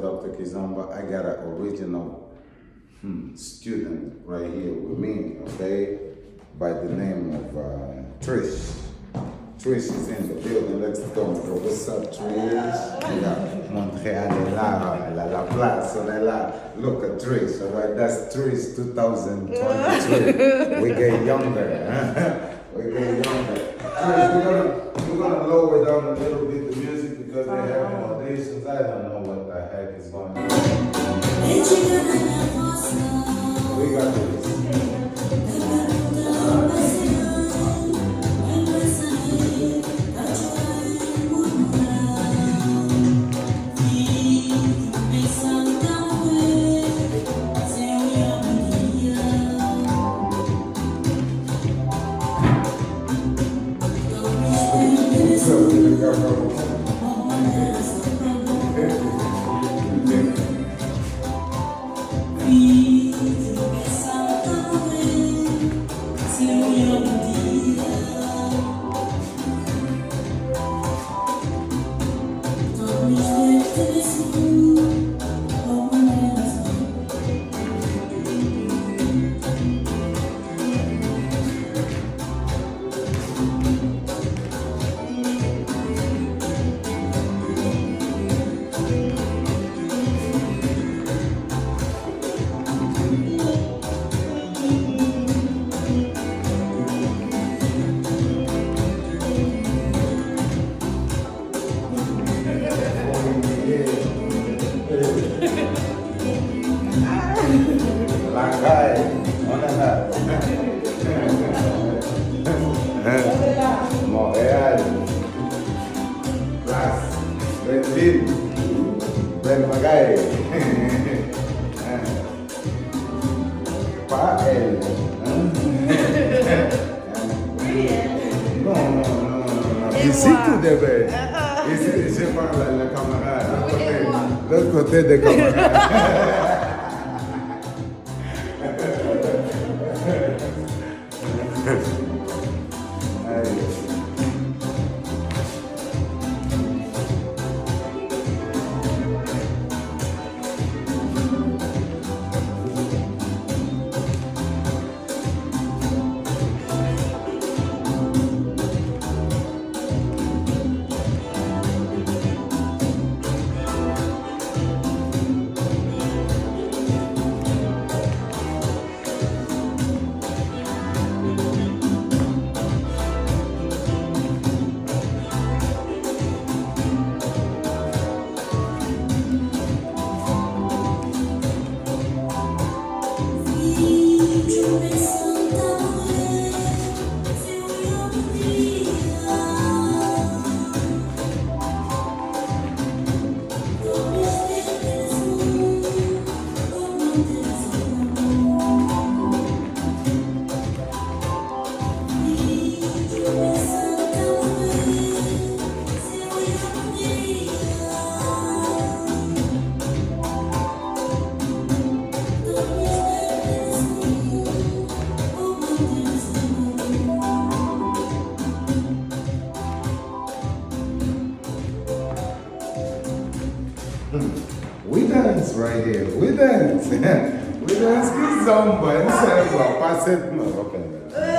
Dr. Kizomba. I got an original student right here with me, okay, by the name of Trysh. Trysh is in the building. Let's go. What's up, Trysh? Yeah, Montreal est là, la place, on est là. Look at Trysh, all right? That's Trysh 2023. We get younger. We get younger. Trysh, we're gonna lower down a little bit the music because they have auditions. I don't know what the heck is going on. We got this. Montréal, Place, Benville, Benmagaille, pas elle. Non. Ici tout début. Ici, je parle à la camarade. L'autre côté des camarades. We dance right here. We dance. We dance Kizomba and Selva. Pass it. Okay.